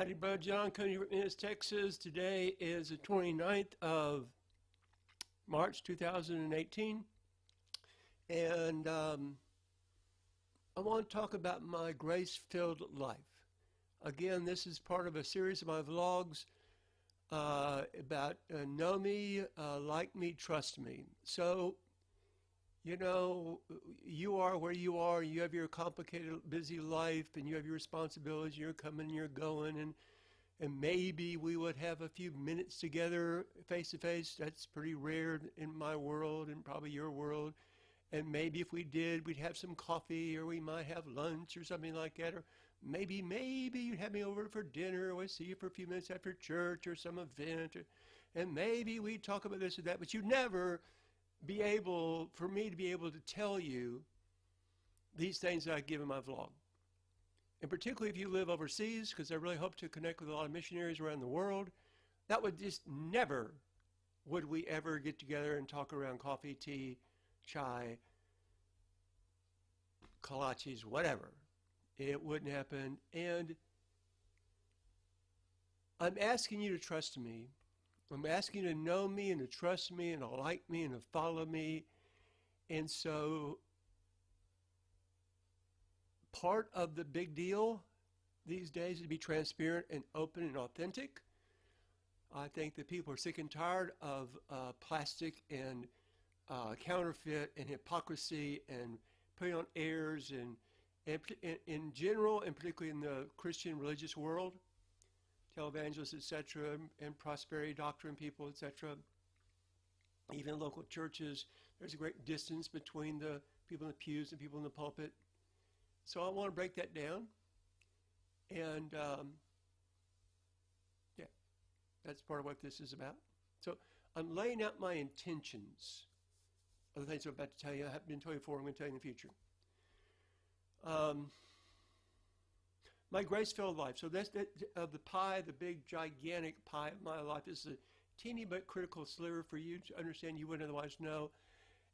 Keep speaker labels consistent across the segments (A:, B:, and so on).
A: Howdy, Brother John, coming from Ennis, Texas. Today is the 29th of March, 2018. And I want to talk about my grace-filled life. Again, this is part of a series of my vlogs about know me, like me, trust me. So, you know, you are where you are, you have your complicated, busy life, and you have your responsibilities, you're coming, you're going, and maybe we would have a few minutes together face to face. That's pretty rare in my world and probably your world. And maybe if we did, we'd have some coffee, or we might have lunch or something like that. Or maybe you'd have me over for dinner, or we'd see you for a few minutes after church or some event. And maybe we'd talk about this or that, but you'd never be able, for me to be able to tell you these things that I give in my vlog. And particularly if you live overseas, because I really hope to connect with a lot of missionaries around the world, that would just never, would we ever get together and talk around coffee, tea, chai, kolaches, whatever. It wouldn't happen. And I'm asking you to trust me. I'm asking you to know me and to trust me and to like me and to follow me. And so part of the big deal these days is to be transparent and open and authentic. I think that people are sick and tired of plastic and counterfeit and hypocrisy and putting on airs and in general, and particularly in the Christian religious world, televangelists, etc., and prosperity doctrine people, etc., even local churches, there's a great distance between the people in the pews and people in the pulpit. So I want to break that down, and yeah, that's part of what this is about. So I'm laying out my intentions of the things I'm about to tell you. I haven't been telling you before, I'm going to tell you in the future. My grace-filled life. So that's of the pie, the big, gigantic pie of my life. This is a teeny but critical sliver for you to understand you wouldn't otherwise know.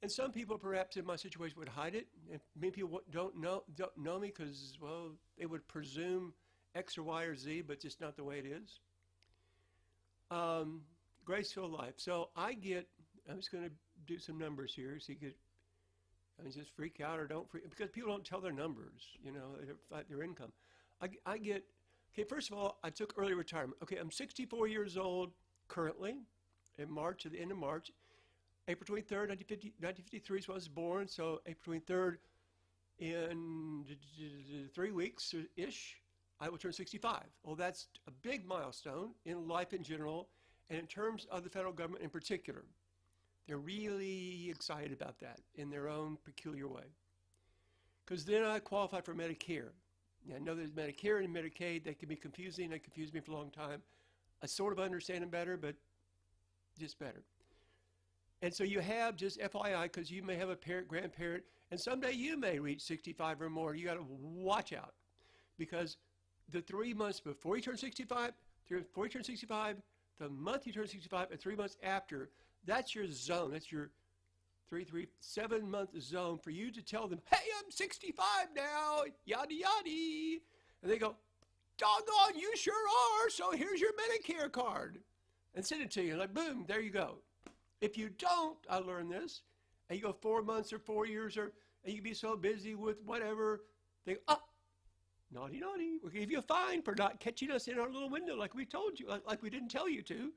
A: And some people, perhaps in my situation, would hide it. And many people don't know me because, well, they would presume X or Y or Z, but just not the way it is. Grace-filled life. So I'm just going to do some numbers here so you could, just freak out or don't freak, because people don't tell their numbers, you know, their income. I get, okay, first of all, I took early retirement. Okay, I'm 64 years old currently in March, at the end of March. April 23rd, 1953 is when I was born, so April 23rd, in 3 weeks-ish, I will turn 65. Well, that's a big milestone in life in general, and in terms of the federal government in particular. They're really excited about that in their own peculiar way. Because then I qualify for Medicare. Now, I know there's Medicare and Medicaid. They can be confusing. They confused me for a long time. I sort of understand them better, but just better. And so you have, just FYI, because you may have a parent, grandparent, and someday you may reach 65 or more. You got to watch out. Because the 3 months before you turn 65, the month you turn 65, and 3 months after, that's your zone. That's your 7-month zone for you to tell them, hey, I'm 65 now, yada, yada. And they go, doggone, you sure are, so here's your Medicare card. And send it to you, like, boom, there you go. If you don't, I learned this, and you go 4 months or 4 years, and you be so busy with whatever, they go, oh, naughty, naughty. We'll give you a fine for not catching us in our little window like we told you, like we didn't tell you to.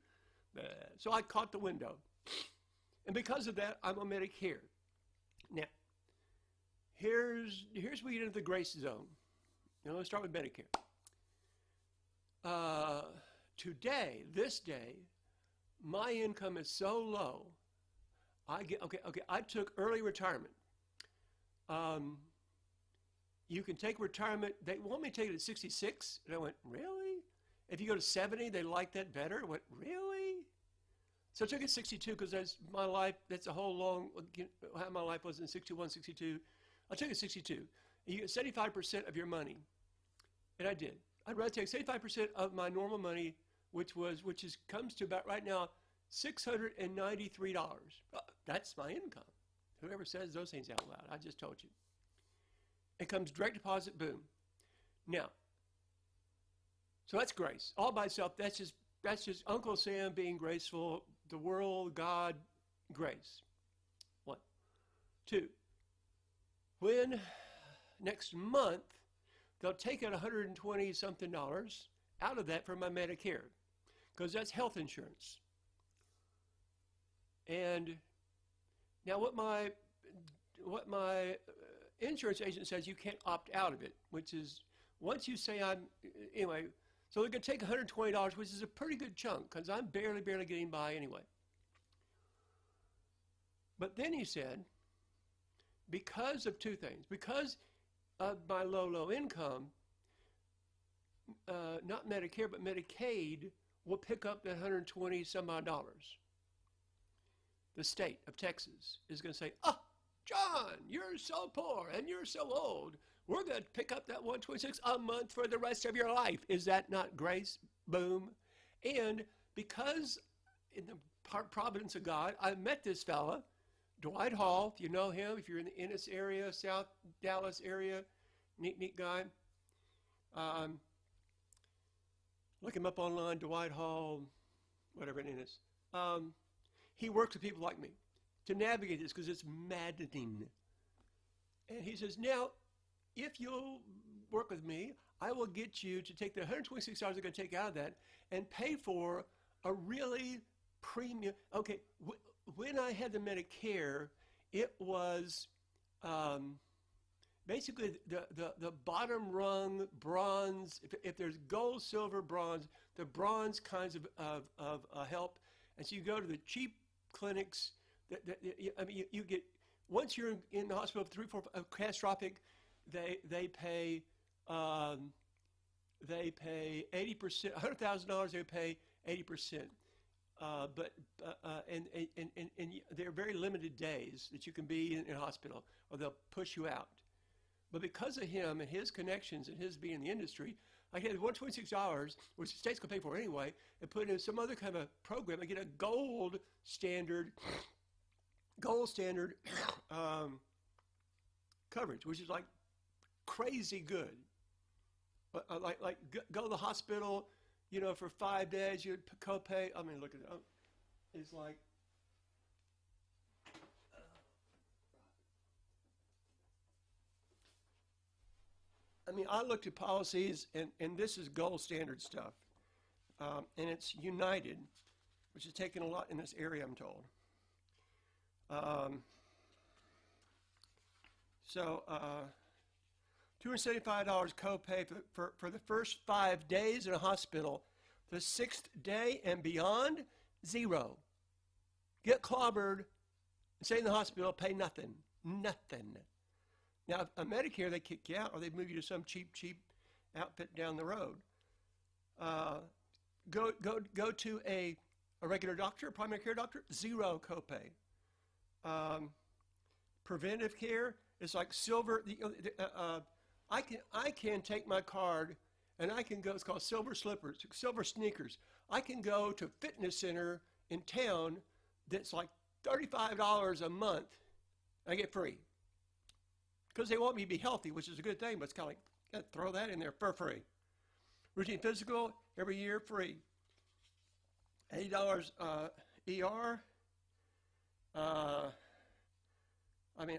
A: So I caught the window. And because of that, I'm on Medicare. Now, here's where you get into the grace zone. Now, let's start with Medicare. Today, this day, my income is so low. I took early retirement. You can take retirement. They want me to take it at 66. And I went, really? If you go to 70, they like that better. I went, really? So I took it at 62 because that's my life. That's a whole long, how my life was in 61, 62. I took it at 62. And you get 75% of your money. And I did. I'd rather take 75% of my normal money, which comes to about right now $693. That's my income. Whoever says those things out loud, I just told you. It comes direct deposit, boom. Now, So that's grace. All by itself, that's just Uncle Sam being graceful, the world, God, grace. One. Two. When next month they'll take out $120 something out of that for my Medicare, because that's health insurance. And now what my insurance agent says, you can't opt out of it, which is once you say anyway, so they're going to take $120, which is a pretty good chunk because I'm barely getting by anyway. But then he said, because of two things, because of my low income, not Medicare, but Medicaid will pick up the $120 some odd. The state of Texas is going to say, oh, John, you're so poor and you're so old. We're going to pick up that $126 a month for the rest of your life. Is that not grace? Boom. And because in the providence of God, I met this fella, Dwight Hall, if you know him, if you're in the Ennis area, South Dallas area, neat guy. Look him up online, Dwight Hall, whatever in Ennis. He works with people like me to navigate this because it's maddening. And he says, now, if you'll work with me, I will get you to take the $126 I'm going to take out of that and pay for a really premium. Okay, when I had the Medicare, it was basically the bottom rung bronze. If there's gold, silver, bronze, the bronze kinds of help. And so you go to the cheap clinics. You get, once you're in the hospital for 3, 4, catastrophic, they pay 80%, $100,000. They pay 80%. And there are very limited days that you can be in a hospital, or they'll push you out. But because of him and his connections and his being in the industry, I had $126, which the state's gonna pay for anyway, and put in some other kind of program. I get a gold standard coverage, which is like crazy good. Like go to the hospital, for 5 days, you'd copay. I mean, look at it. It's like, I looked at policies, and this is gold standard stuff. And it's United, which is taking a lot in this area, I'm told. So $275 copay for the first 5 days in a hospital. The 6th day and beyond, $0. Get clobbered and stay in the hospital, pay nothing. Nothing. Now, a Medicare, they kick you out, or they move you to some cheap outfit down the road. Go to a regular doctor, a primary care doctor, $0 copay. Preventive care is like silver. I can take my card and I can go. It's called silver slippers, silver sneakers. I can go to a fitness center in town that's like $35 a month. I get free because they want me to be healthy, which is a good thing. But it's kind of like, throw that in there for free. Routine physical every year, free. $80 ER.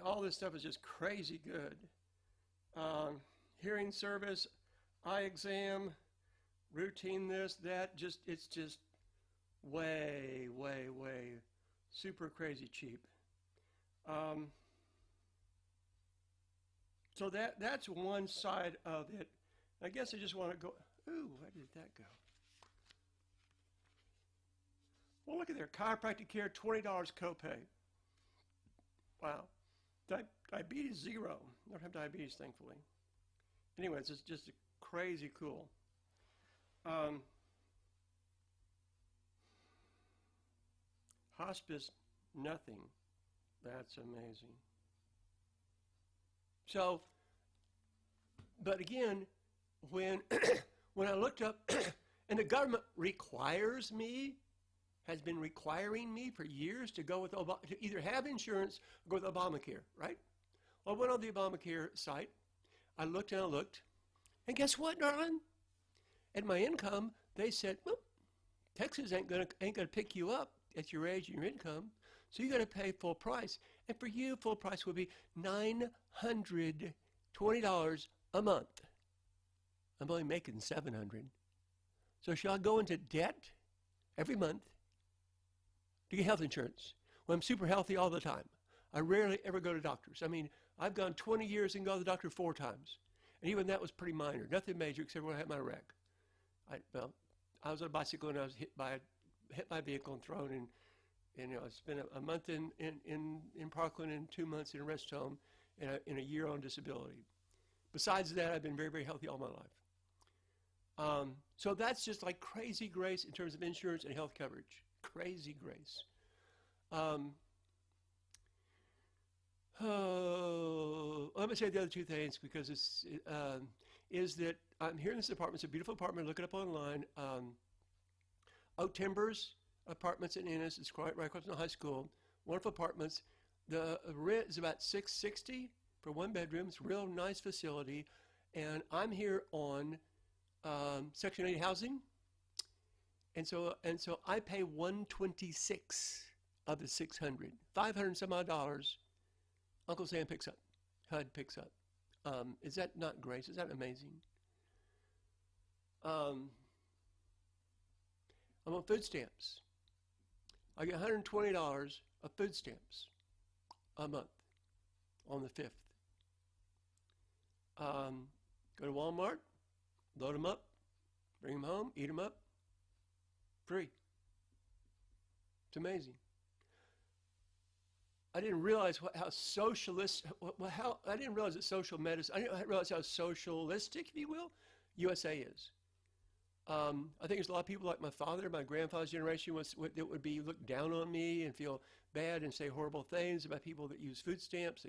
A: All this stuff is just crazy good. Hearing service, eye exam, routine this, that, it's just way super crazy cheap. So that's one side of it. I guess I just want to go, ooh, where did that go? Well, look at there, chiropractic care, $20 copay. Wow. Diabetes, $0. I don't have diabetes, thankfully. Anyways, it's just crazy cool. Hospice, nothing. That's amazing. So, but again, when I looked up, and the government has been requiring me for years to go with to either have insurance or go with Obamacare, right? Well, I went on the Obamacare site. I looked, and guess what, darling? At my income, they said, well, Texas ain't gonna pick you up at your age and your income, so you got to pay full price. And for you, full price would be $920 a month. I'm only making $700. So shall I go into debt every month to get health insurance when I'm super healthy all the time? I rarely ever go to doctors. I mean, I've gone 20 years and gone to the doctor 4 times. And even that was pretty minor. Nothing major except when I had my wreck. I was on a bicycle and I was hit by a vehicle and thrown in. And I spent a month in Parkland and 2 months in a rest home and a year on disability. Besides that, I've been very, very healthy all my life. So that's just like crazy grace in terms of insurance and health coverage. Crazy grace. Let me say the other 2 things because is that I'm here in this apartment. It's a beautiful apartment. Look it up online. Oak Timbers Apartments in Ennis. It's right across from the high school. Wonderful apartments. The rent is about $660 for 1 bedroom. It's a real nice facility. And I'm here on Section 8 housing. And so I pay $126 of the $600. $500 and some odd dollars Uncle Sam picks up. HUD picks up. Is that not grace? Is that amazing? I'm on food stamps. I get $120 of food stamps a month on the 5th. Go to Walmart, load them up, bring them home, eat them up, free. It's amazing. I didn't realize how socialist, I didn't realize that social medicine, I didn't realize how socialistic, if you will, USA is. I think there's a lot of people like my father, my grandfather's generation that would be look down on me and feel bad and say horrible things about people that use food stamps.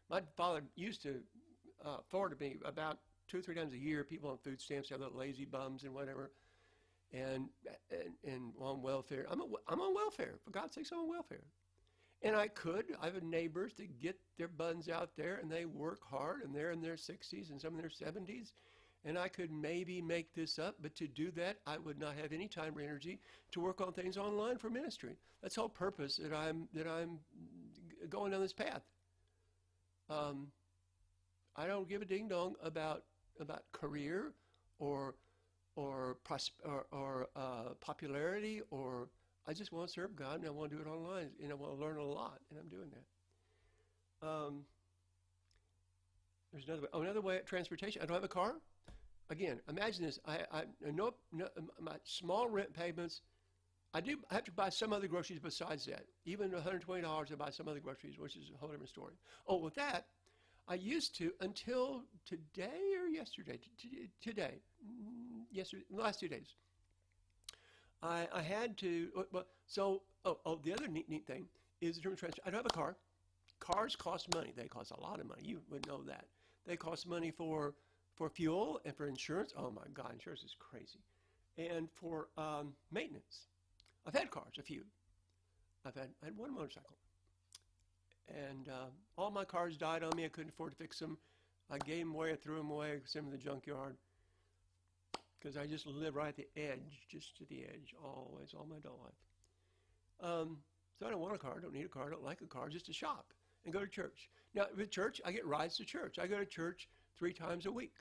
A: My father used to forward to me about 2 or 3 times a year people on food stamps have little lazy bums and whatever, and on welfare. I'm on welfare. For God's sakes, I'm on welfare. And I have neighbors that get their buns out there and they work hard and they're in their 60s and some in their 70s. And I could maybe make this up, but to do that, I would not have any time or energy to work on things online for ministry. That's the whole purpose that I'm going down this path. I don't give a ding dong about career or popularity, or I just want to serve God and I want to do it online and I want to learn a lot, and I'm doing that. There's another way. Transportation. I don't have a car. Again, imagine this. I know my small rent payments. I have to buy some other groceries besides that. Even $120, I buy some other groceries, which is a whole different story. Oh, with that, I used to until today or yesterday. Today, yesterday, the last 2 days. I had to. The other neat thing is in terms of transport. I don't have a car. Cars cost money. They cost a lot of money. You would know that. They cost money for fuel and for insurance. Oh my God, insurance is crazy. And for maintenance. I've had cars, a few. I had 1 motorcycle. And all my cars died on me. I couldn't afford to fix them. I gave them away. I threw them away, sent them to the junkyard. Because I just live right at the edge, just to the edge, always, all my adult life. So I don't want a car. I don't need a car. I don't like a car. Just to shop and go to church. Now, with church, I get rides to church. I go to church 3 times a week.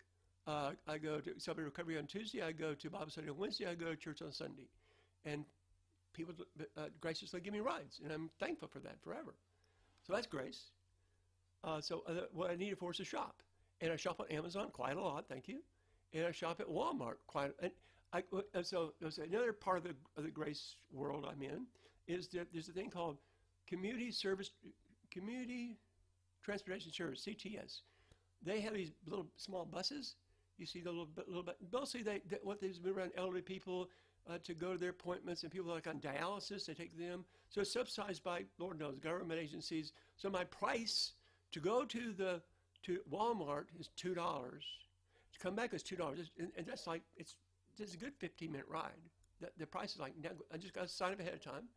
A: I go to Celebrate Recovery on Tuesday. I go to Bible study on Wednesday. I go to church on Sunday. And people graciously give me rides. And I'm thankful for that forever. So that's grace. What I need it for is to shop. And I shop on Amazon quite a lot, thank you. And I shop at Walmart quite a lot. So another part of the grace world I'm in is that there's a thing called Community Transportation Service, CTS. They have these little small buses. You see the little mostly what they've been around elderly people to go to their appointments, and people like on dialysis, they take them. So it's subsidized by, Lord knows, government agencies. So my price to go to Walmart is $2. To come back is $2, and that's like it's a good 15-minute ride. The price is like, I just got to sign up ahead of time.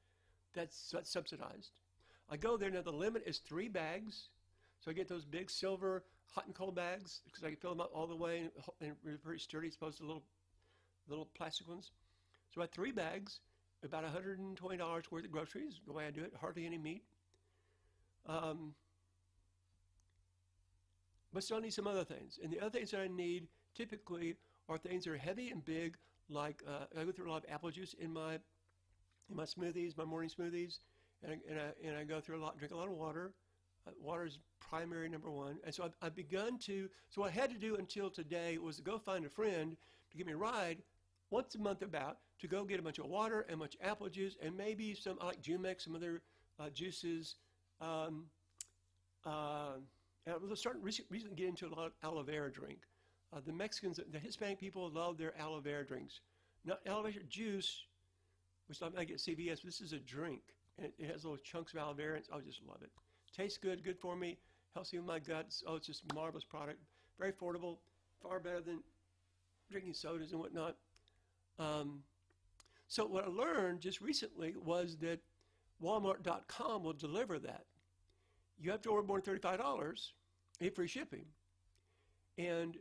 A: That's subsidized. I go there, now the limit is 3 bags. So I get those big silver hot and cold bags because I can fill them up all the way and they're very sturdy. It's supposed to little plastic ones. So I had 3 bags, about $120 worth of groceries, the way I do it, hardly any meat. But still need some other things. And the other things that I need typically are things that are heavy and big, like I go through a lot of apple juice in my smoothies, my morning smoothies, and I go through a lot, drink a lot of water. Water is primary number one. And so I've begun to, so what I had to do until today was to go find a friend to give me a ride once a month about to go get a bunch of water and a bunch of apple juice and maybe some, I like Jumex, some other juices. And I was starting recently get into a lot of aloe vera drink. The Mexicans, the Hispanic people love their aloe vera drinks. Not aloe vera juice, which I might get at CVS, but this is a drink. And it has little chunks of aloe vera, and I just love it. Tastes good, good for me, helps me with my guts. Oh, it's just a marvelous product. Very affordable, far better than drinking sodas and whatnot. So what I learned just recently was that Walmart.com will deliver that. You have to order more than $35, and free shipping, and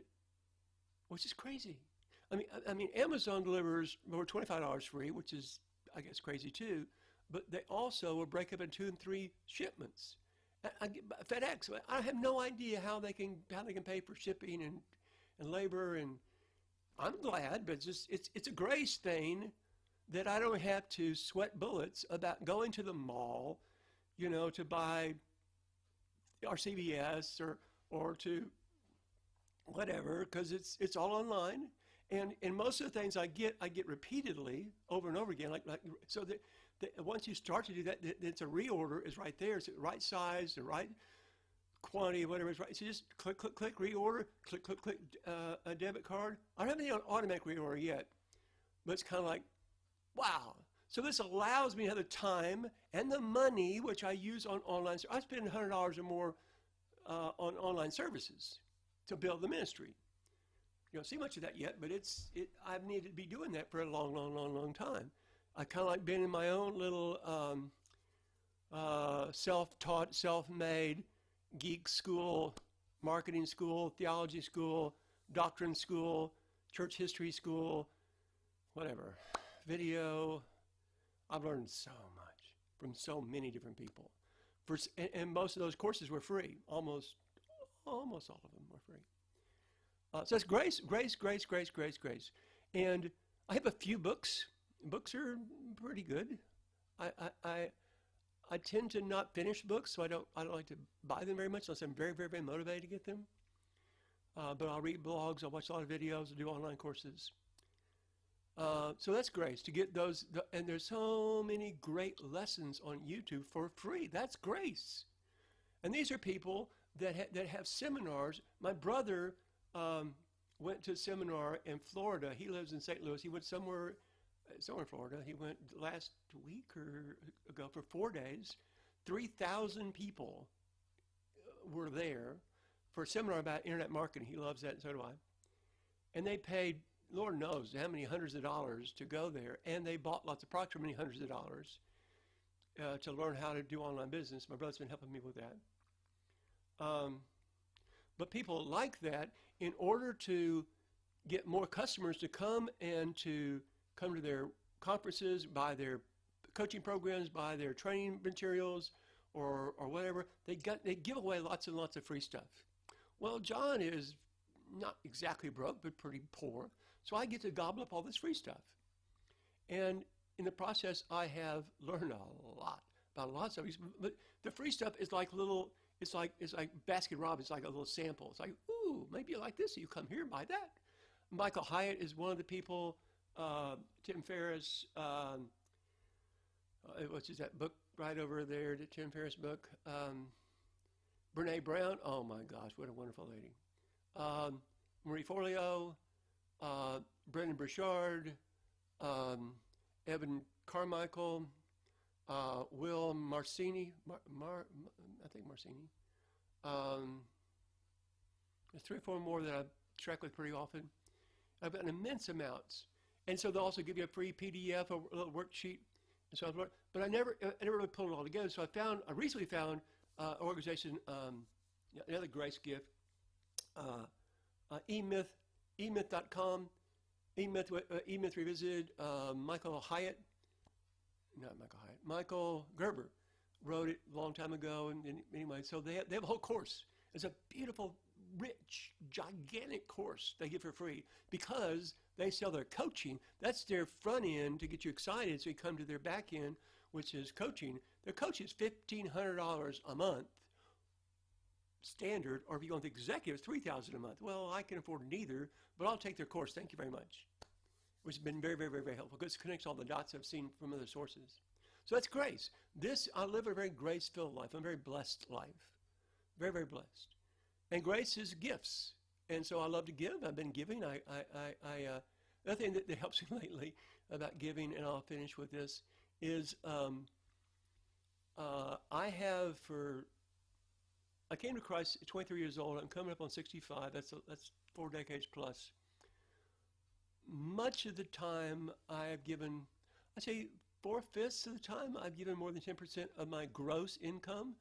A: which is crazy. I mean, Amazon delivers over $25 free, which is, I guess, crazy too. But they also will break up into 2 and 3 shipments. FedEx, I have no idea how they can pay for shipping and labor, and I'm glad, but it's a grace thing that I don't have to sweat bullets about going to the mall, to buy our CVS or to whatever, because it's all online, and most of the things I get repeatedly over and over again, like so that once you start to do that, it's a reorder is right there. It's the right size, the right quantity, whatever is right. So just click, reorder, click, a debit card. I don't have any automatic reorder yet, but it's kind of like, wow. So this allows me to have the time and the money, which I use on online. I spend $100 or more on online services to build the ministry. You don't see much of that yet, but I've needed to be doing that for a long time. I kind of like being in my own little self-taught, self-made geek school, marketing school, theology school, doctrine school, church history school, whatever, video. I've learned so much from so many different people. And most of those courses were free. Almost all of them were free. So it's grace. And I have a few books. Books are pretty good. I tend to not finish books, so I don't like to buy them very much unless I'm very motivated to get them. But I'll read blogs, I'll watch a lot of videos, I'll do online courses. So that's grace to get those, and there's so many great lessons on YouTube for free. That's grace. And these are people that have seminars. My brother went to a seminar in Florida. He lives in St. Louis. He went somewhere in Florida. He went last week or ago for 4 days. 3,000 people were there for a seminar about internet marketing. He loves that, and so do I. And they paid, Lord knows how many hundreds of dollars to go there, and they bought lots of products for many hundreds of dollars to learn how to do online business. My brother's been helping me with that. But people like that, in order to get more customers to come and to come to their conferences, buy their coaching programs, buy their training materials, or whatever, they give away lots and lots of free stuff. Well, John is not exactly broke, but pretty poor, so I get to gobble up all this free stuff. And in the process, I have learned a lot about a lot of stuff. But the free stuff is like little. It's like Baskin Robbins. It's like a little sample. It's like, ooh, maybe you like this, so you come here and buy that. Michael Hyatt is one of the people. Tim Ferriss, which is that book right over there, the Tim Ferriss book. Brene Brown, oh my gosh, what a wonderful lady. Marie Forleo, Brendan Burchard, Evan Carmichael, Will Marcini, I think Marcini. There's 3 or 4 more that I track with pretty often. I've got an immense amounts. And so they'll also give you a free PDF, a little worksheet, and so on. But I never really pulled it all together. So I recently found an organization, another grace gift, emyth.com. E-Myth Revisited, Michael Hyatt, not Michael Hyatt, Michael Gerber wrote it a long time ago. And anyway, so they have a whole course. It's a beautiful, rich, gigantic course they give for free because they sell their coaching. That's their front end to get you excited so you come to their back end, which is coaching. Their coaching is $1,500 a month standard, or if you go with executive, $3,000 a month. Well, I can afford neither, but I'll take their course. Thank you very much. Which has been very, very, very, very helpful because it connects all the dots I've seen from other sources. So that's grace. I live a very grace-filled life, a very blessed life. Very, very blessed. And grace is gifts. And so I love to give. I've been giving. Another thing that helps me lately about giving, and I'll finish with this, is I came to Christ at 23 years old. I'm coming up on 65. That's 4 decades plus. Much of the time I've given, I'd say 4/5 of the time I've given more than 10% of my gross income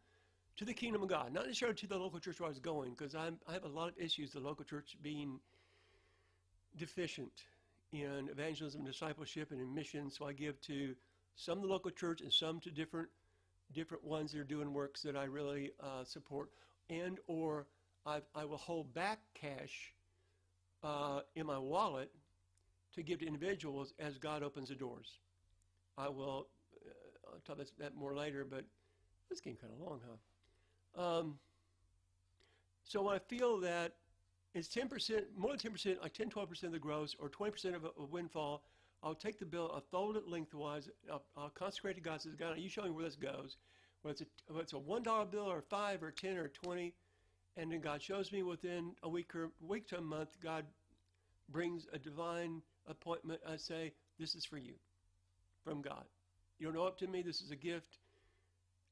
A: to the kingdom of God. Not necessarily to the local church where I was going, because I have a lot of issues, the local church being deficient in evangelism, discipleship, and in mission. So I give to some of the local church and some to different ones that are doing works that I really support, and or I will hold back cash in my wallet to give to individuals as God opens the doors. I'll talk about that more later, but this came kind of long, huh? So when I feel that it's 10%, more than 10%, like 10, 12% of the gross, or 20% of a windfall, I'll take the bill, I'll fold it lengthwise, I'll consecrate to God. Says, God, you show me where this goes. Whether it's a $1 bill or 5 or 10 or 20, and then God shows me within a week to a month, God brings a divine appointment. I say, this is for you, from God. You don't owe it to me. This is a gift.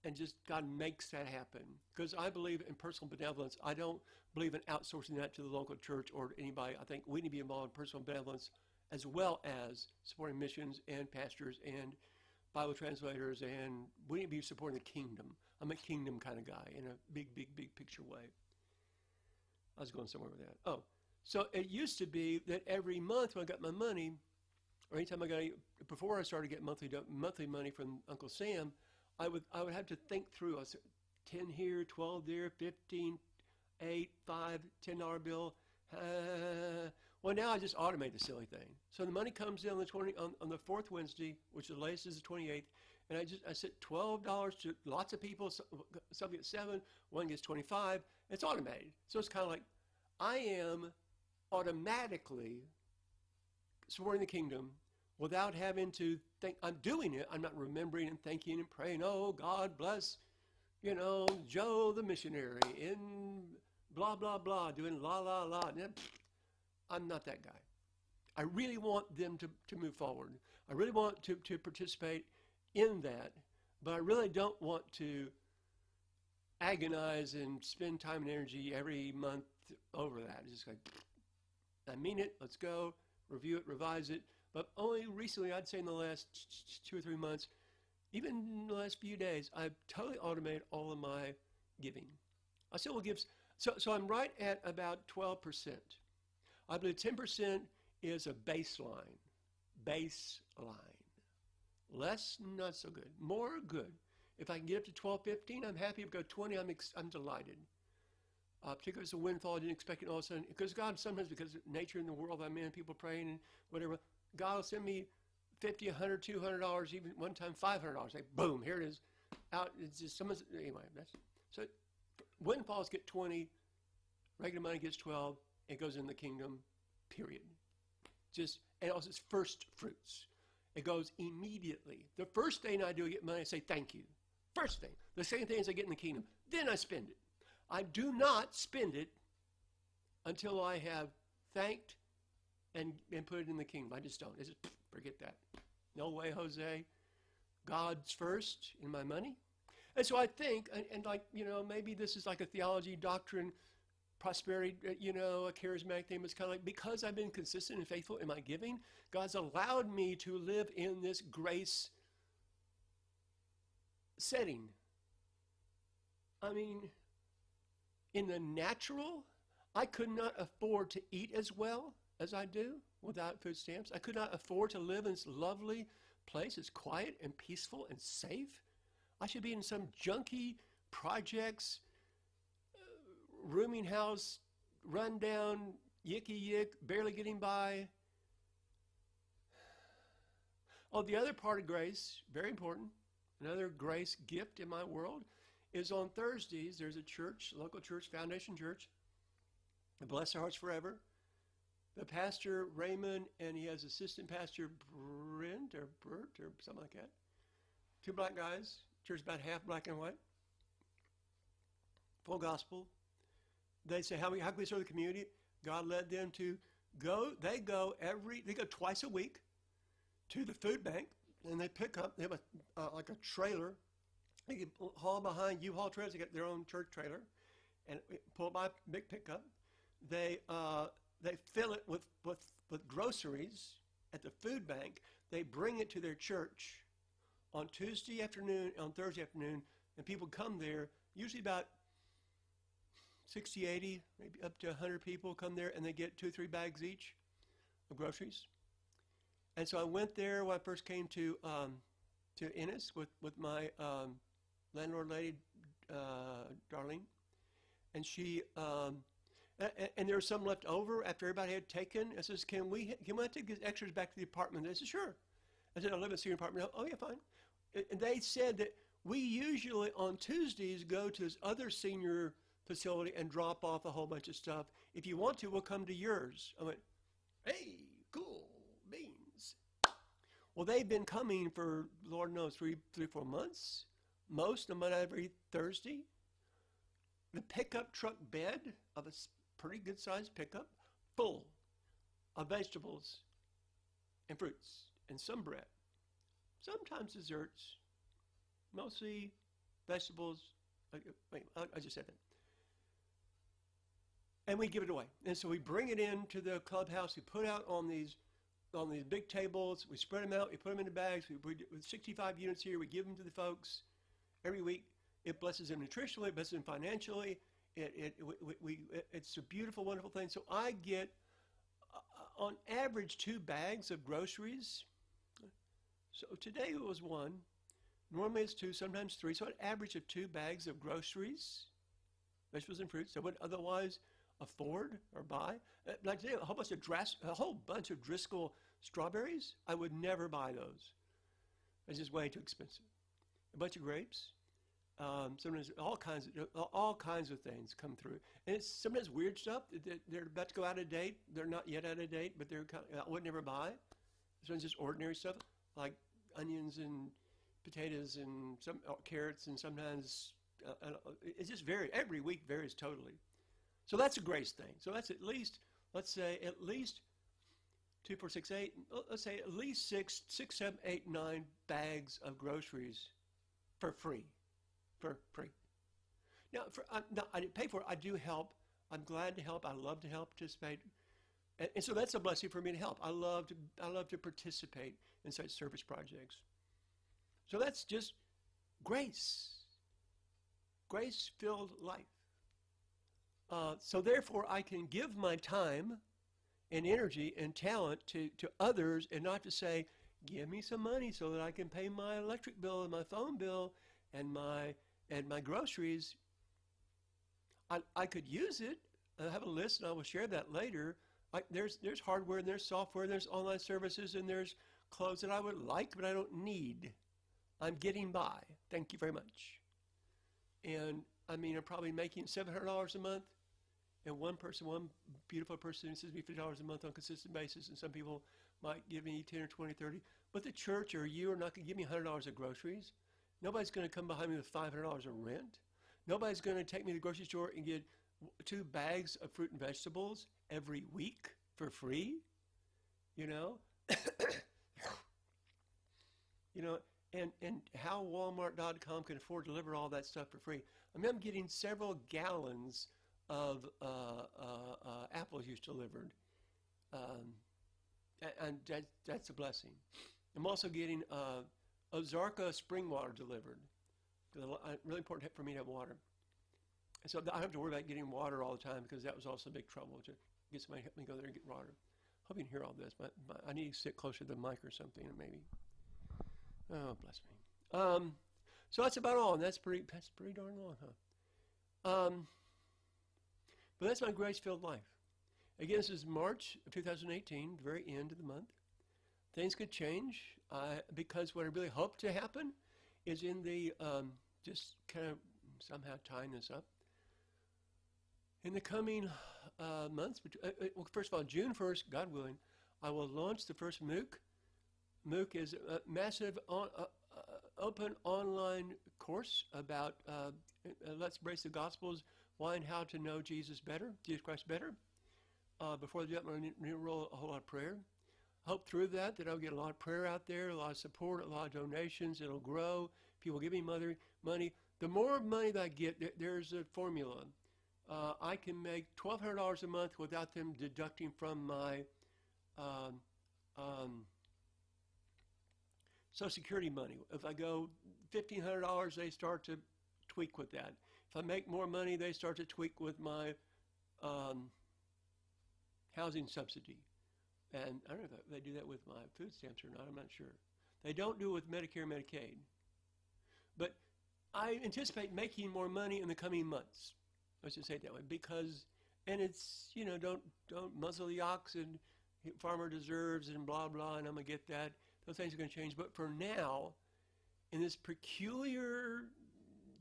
A: And just God makes that happen. Because I believe in personal benevolence. I don't believe in outsourcing that to the local church or anybody. I think we need to be involved in personal benevolence as well as supporting missions and pastors and Bible translators, and we need to be supporting the kingdom. I'm a kingdom kind of guy in a big, big, big picture way. I was going somewhere with that. Oh, so it used to be that every month when I got my money, or anytime before I started getting monthly money from Uncle Sam, I would have to think through. I said, 10 here, 12 there, 15, 8, 5, $10 bill. Well, now I just automate the silly thing. So the money comes in on the fourth Wednesday, which the latest is the 28th, and I set $12 to lots of people. Some get 7, one gets 25. It's automated. So it's kind of like I am automatically supporting the kingdom without having to think I'm doing it. I'm not remembering and thinking and praying, oh, God bless, Joe the missionary in blah, blah, blah, doing la, la, la. I'm not that guy. I really want them to move forward. I really want to participate in that, but I really don't want to agonize and spend time and energy every month over that. It's just like, I mean it, let's go, review it, revise it. But only recently, I'd say in the last 2 or 3 months, even in the last few days, I've totally automated all of my giving. I still will give, so I'm right at about 12%. I believe 10% is a baseline. Less, not so good. More, good. If I can get up to 12, 15, I'm happy. If I go 20, I'm delighted. Particularly if it's a windfall, I didn't expect it all of a sudden. Because God, sometimes because of nature in the world I'm in, people praying and whatever, God will send me $50, $100, $200, even one time $500. Like, boom, here it is. Out. It's just anyway. So windfalls get 20, regular money gets 12. It goes in the kingdom, period. And also it's first fruits. It goes immediately. The first thing I do, I get money, I say thank you. First thing. The second thing is I get in the kingdom. Then I spend it. I do not spend it until I have thanked and put it in the kingdom. I just don't. It's just, forget that. No way, Jose. God's first in my money. And so I think, and maybe this is like a theology, doctrine, prosperity, a charismatic thing. It's kind of like, because I've been consistent and faithful in my giving, God's allowed me to live in this grace setting. I mean, in the natural, I could not afford to eat as well as I do without food stamps. I could not afford to live in this lovely place. It's quiet and peaceful and safe. I should be in some junky projects, rooming house, run down, yicky yick, barely getting by. Oh, the other part of grace, very important, another grace gift in my world, is on Thursdays. There's a church, local church, Foundation Church, bless their hearts forever. The pastor, Raymond, and he has assistant pastor, Brent or Bert or something like that. Two black guys. Church about half black and white. Full gospel. They say, how can we serve the community? God led them to go. They go twice a week to the food bank, and they pick up. They have like a trailer. They can haul behind U-Haul trailers. They get their own church trailer, and pull by big pickup. They fill it with groceries at the food bank. They bring it to their church on Tuesday afternoon, on Thursday afternoon, and people come there. Usually about 60, 80, maybe up to 100 people come there, and they get 2 or 3 bags each of groceries. And so I went there when I first came to Ennis with my landlord lady, Darlene, and she and there was some left over after everybody had taken. I says, can we take these extras back to the apartment? They said, sure. I said, I live in a senior apartment. Oh yeah, fine. And they said that we usually on Tuesdays go to this other senior facility and drop off a whole bunch of stuff. If you want to, we'll come to yours. I went, hey, cool beans. Well, they've been coming for, Lord knows, 3 or 4 months. Most of them every Thursday. The pickup truck bed of a pretty good sized pickup, full of vegetables and fruits and some bread. Sometimes desserts, mostly vegetables. I just said that. And we give it away. And so we bring it into the clubhouse. We put out on these big tables. We spread them out. We put them into bags. With 65 units here, we give them to the folks every week. It blesses them nutritionally. It blesses them financially. It's a beautiful, wonderful thing. So I get, on average, 2 bags of groceries. So today it was 1. Normally it's 2, sometimes 3. So an average of 2 bags of groceries, vegetables and fruits. I would otherwise afford or buy. Like today, a whole bunch of Driscoll strawberries. I would never buy those. It's just way too expensive. A bunch of grapes. Sometimes all kinds of things come through, and it's sometimes weird stuff. They're about to go out of date. They're not yet out of date, but I would never buy. Sometimes just ordinary stuff like onions and potatoes and some carrots, and sometimes it's just every week varies totally. So that's a grace thing. So that's at least, let's say, 2, 4, 6, 8. Let's say at least 6, 7, 8, 9 bags of groceries for free. For free. Now, I didn't pay for it. I do help. I'm glad to help. I love to help, participate, and so that's a blessing for me to help. I love to participate in such service projects. So that's just grace, grace-filled life. So therefore, I can give my time and energy and talent to others, and not to say, give me some money so that I can pay my electric bill and my phone bill and my groceries. I could use it. I have a list, and I will share that later. There's hardware, and there's software, and there's online services, and there's clothes that I would like, but I don't need. I'm getting by. Thank you very much. And I mean, I'm probably making $700 a month, and one beautiful person sends me $50 a month on a consistent basis, and some people might give me 10 or 20, 30. But the church or you are not going to give me $100 of groceries. Nobody's going to come behind me with $500 of rent. Nobody's going to take me to the grocery store and get 2 bags of fruit and vegetables every week for free. You know, and how Walmart.com can afford to deliver all that stuff for free. I mean, I'm getting several gallons of apple juice delivered, and that's a blessing. I'm also getting Ozarka spring water delivered. Really important for me to have water. And so I don't have to worry about getting water all the time, because that was also big trouble to get somebody to help me go there and get water. Hope you can hear all this. I need to sit closer to the mic or something, maybe. Oh, bless me. So that's about all, and that's pretty darn long, huh? But that's my grace-filled life. Again, this is March of 2018, the very end of the month. Things could change because what I really hope to happen is in the, just kind of somehow tying this up, in the coming months, well, first of all, June 1st, God willing, I will launch the first MOOC. MOOC is a massive open online course about Let's Embrace the Gospels, why and how to know Jesus Christ better. Before that, I'm going to enroll a whole lot of prayer. Hope through that I'll get a lot of prayer out there, a lot of support, a lot of donations. It'll grow. People give me money. The more money that I get, there's a formula. I can make $1,200 a month without them deducting from my Social Security money. If I go $1,500, they start to tweak with that. If I make more money, they start to tweak with my housing subsidy. And I don't know if they do that with my food stamps or not. I'm not sure. They don't do it with Medicare and Medicaid. But I anticipate making more money in the coming months. Let's just say it that way. Because, and it's, don't muzzle the ox and farmer deserves and blah, blah, and I'm going to get that. Those things are going to change. But for now, in this peculiar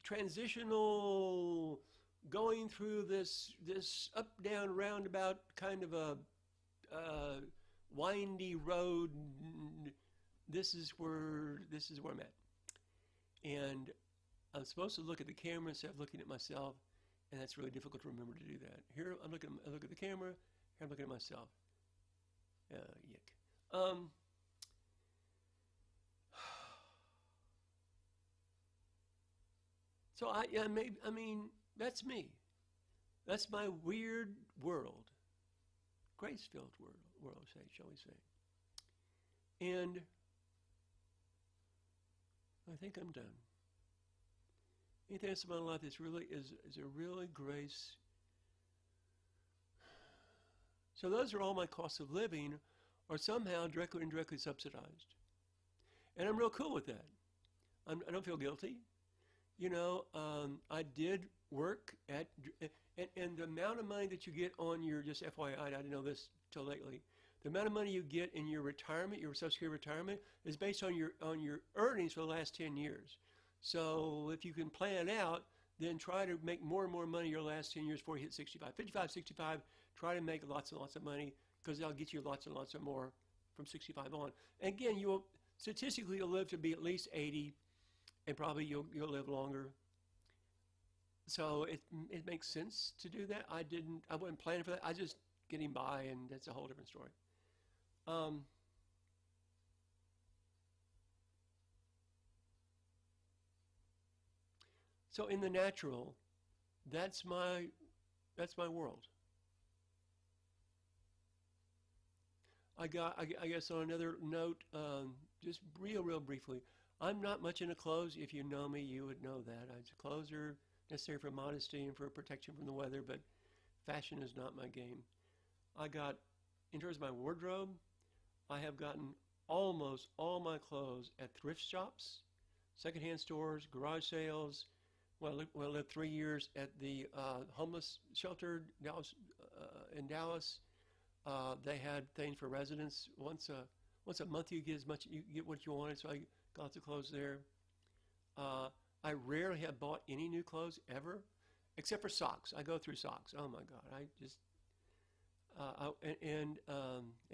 A: transitional going through this up, down, roundabout kind of a windy road, this is where I'm at. And I'm supposed to look at the camera instead of looking at myself, and that's really difficult to remember to do that. Here I look at the camera, here I'm looking at myself. Yick. So I mean, that's me. That's my weird world. Grace-filled world, shall we say. And I think I'm done. Anything else in my life is a really grace. So those are all my costs of living are somehow directly or indirectly subsidized. And I'm real cool with that. I don't feel guilty. I did work at, and the amount of money that you get on your, just FYI, I didn't know this till lately, the amount of money you get in your retirement, your Social Security retirement, is based on your earnings for the last 10 years. So if you can plan it out, then try to make more and more money your last 10 years before you hit 65. 55, 65, try to make lots and lots of money because that'll get you lots and lots of more from 65 on. And again, statistically you'll live to be at least 80, and probably you'll live longer. So it makes sense to do that. I wasn't planning for that. I just getting by, and that's a whole different story. So in the natural, that's my world. I guess on another note, just real briefly, I'm not much into clothes. If you know me, you would know that. Clothes are necessary for modesty and for protection from the weather, but fashion is not my game. In terms of my wardrobe, I have gotten almost all my clothes at thrift shops, secondhand stores, garage sales. Well, I lived 3 years at the homeless shelter in Dallas. They had things for residents. Once a month you get what you wanted, so I got lots of clothes there. I rarely have bought any new clothes ever, except for socks. I go through socks. Oh my God, I just and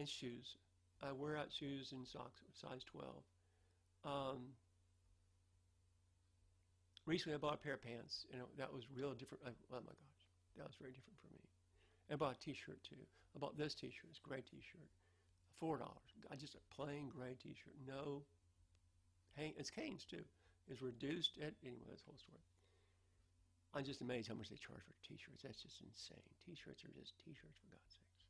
A: shoes. I wear out shoes and socks, size 12. Recently, I bought a pair of pants. That was real different. Oh my gosh, that was very different for me. I bought a T-shirt too. I bought this T-shirt, this gray T-shirt, $4. Just a plain gray T-shirt. No, it's Hanes too. It's reduced anyway. That's the whole story. I'm just amazed how much they charge for T-shirts. That's just insane. T-shirts are just T-shirts, for God's sakes.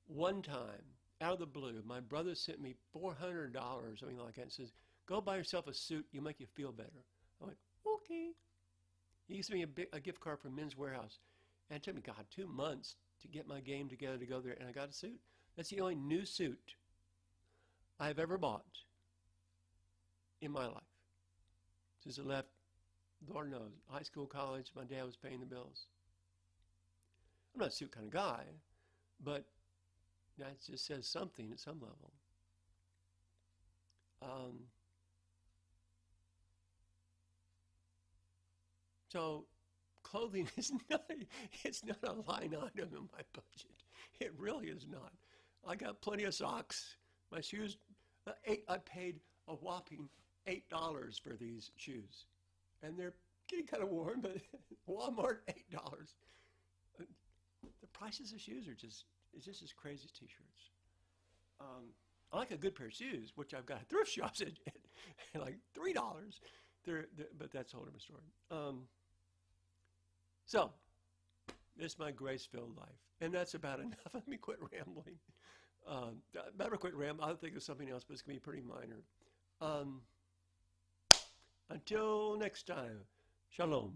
A: One time, out of the blue, my brother sent me $400, something like that, and says, "Go buy yourself a suit. You'll make you feel better." I went, "Okay." He gives me a gift card from Men's Warehouse, And it took me, God, 2 months to get my game together to go there, and I got a suit. That's the only new suit I've ever bought in my life. Since I left, Lord knows, high school, college, my dad was paying the bills. I'm not a suit kind of guy, but that just says something at some level. So clothing is not, it's not a line item in my budget. It really is not. I got plenty of socks. My shoes, I paid a whopping $8 for these shoes. And they're getting kind of worn, but Walmart, $8. The prices of shoes are just, it's just as crazy as t-shirts. I like a good pair of shoes, which I've got at thrift shops at like $3. But that's a whole different story. So, this is my grace-filled life. And that's about enough. Let me quit rambling. Better quit rambling. I'll think of something else, but it's going to be pretty minor. Until next time, shalom.